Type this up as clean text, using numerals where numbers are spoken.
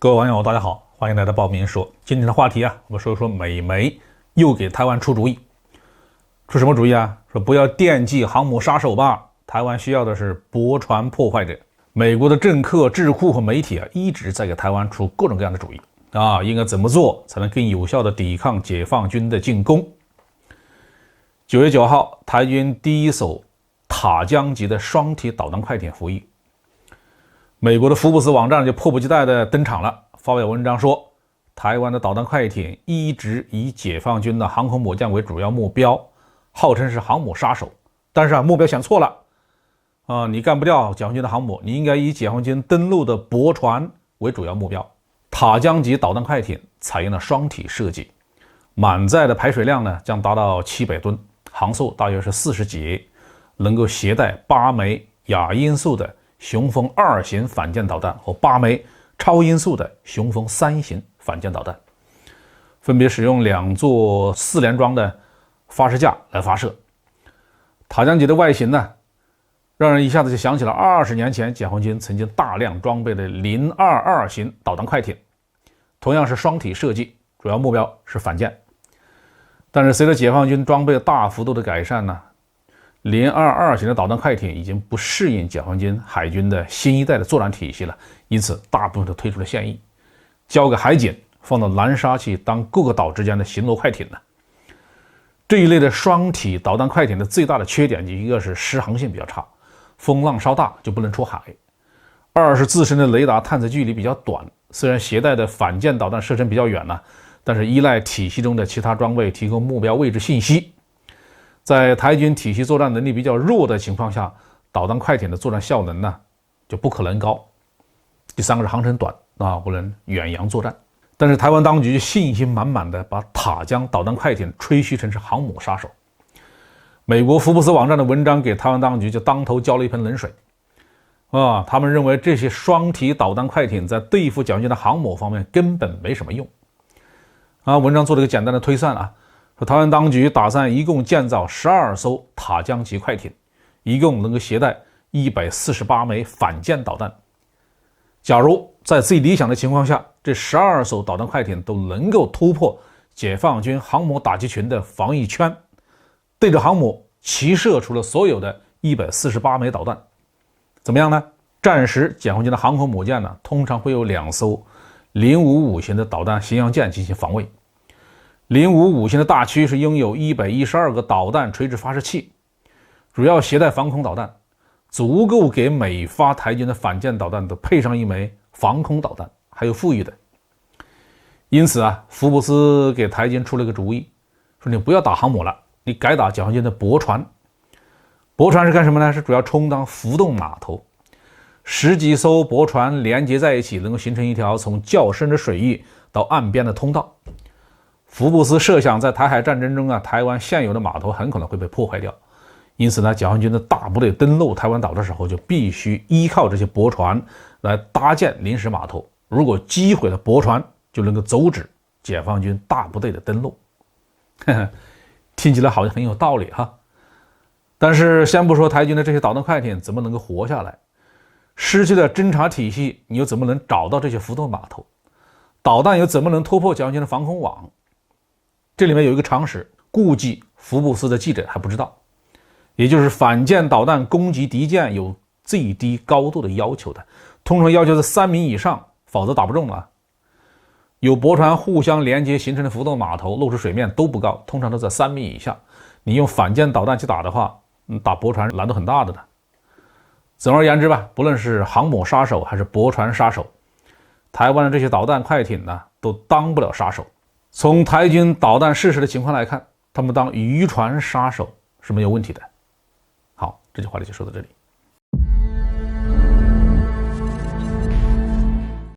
各位网友，大家好，欢迎来到报名说。今天的话题我们说一说美媒又给台湾出主意。出什么主意啊？说不要惦记航母杀手吧，台湾需要的是驳船破坏者。美国的政客、智库和媒体一直在给台湾出各种各样的主意应该怎么做才能更有效的抵抗解放军的进攻。9月9号，台军第一艘塔江级的双体导弹快艇服役。美国的福布斯网站就迫不及待地登场了，发表文章说，台湾的导弹快艇一直以解放军的航空母舰为主要目标，号称是航母杀手，但是目标想错了你干不掉解放军的航母，你应该以解放军登陆的驳船为主要目标。塔江级导弹快艇采用了双体设计，满载的排水量呢将达到700吨，航速大约是40节，能够携带8枚亚音速的雄风2型反舰导弹和8枚超音速的雄风3型反舰导弹，分别使用2座4连装的发射架来发射。塔江级的外形呢，让人一下子就想起了20年前解放军曾经大量装备的022型导弹快艇，同样是双体设计，主要目标是反舰。但是随着解放军装备大幅度的改善呢，022型的导弹快艇已经不适应解放军海军的新一代的作战体系了，因此大部分都推出了现役，交给海警放到南沙去当各个岛之间的巡逻快艇了。这一类的双体导弹快艇的最大的缺点，一个是适航性比较差，风浪稍大就不能出海；二是自身的雷达探测距离比较短，虽然携带的反舰导弹射程比较远但是依赖体系中的其他装备提供目标位置信息。在台军体系作战能力比较弱的情况下，导弹快艇的作战效能呢就不可能高。第三个是航程短不能远洋作战。但是台湾当局信心满满的把塔江导弹快艇吹嘘成是航母杀手。美国福布斯网站的文章给台湾当局就当头浇了一盆冷水他们认为这些双体导弹快艇在对付解放军的航母方面根本没什么用文章做了一个简单的推算说台湾当局打算一共建造12艘塔江级快艇，一共能够携带148枚反舰导弹。假如在最理想的情况下，这12艘导弹快艇都能够突破解放军航母打击群的防御圈，对着航母齐射出了所有的148枚导弹。怎么样呢？战时解放军的航空母舰通常会有2艘055型的导弹巡洋舰进行防卫。055型的大驱是拥有112个导弹垂直发射器，主要携带防空导弹，足够给每发台军的反舰导弹都配上一枚防空导弹，还有富裕的。因此福布斯给台军出了个主意，说你不要打航母了，你改打解放军的驳船。驳船是干什么呢？是主要充当浮动码头，10几艘驳船连接在一起，能够形成一条从较深的水域到岸边的通道。福布斯设想在台海战争中台湾现有的码头很可能会被破坏掉，因此解放军的大部队登陆台湾岛的时候就必须依靠这些驳船来搭建临时码头，如果击毁了驳船，就能够阻止解放军大部队的登陆。听起来好像很有道理但是先不说台军的这些导弹快艇怎么能够活下来，失去了侦察体系，你又怎么能找到这些浮动码头？导弹又怎么能突破解放军的防空网？这里面有一个常识，估计福布斯的记者还不知道，也就是反舰导弹攻击敌舰有最低高度的要求的，通常要求是3米以上，否则打不中有驳船互相连接形成的浮动码头，露出水面都不高，通常都在3米以下。你用反舰导弹去打的话，打驳船难度很大的总而言之不论是航母杀手还是驳船杀手，台湾的这些导弹快艇都当不了杀手。从台军导弹试射的情况来看，他们当渔船杀手是没有问题的。好，这句话就说到这里。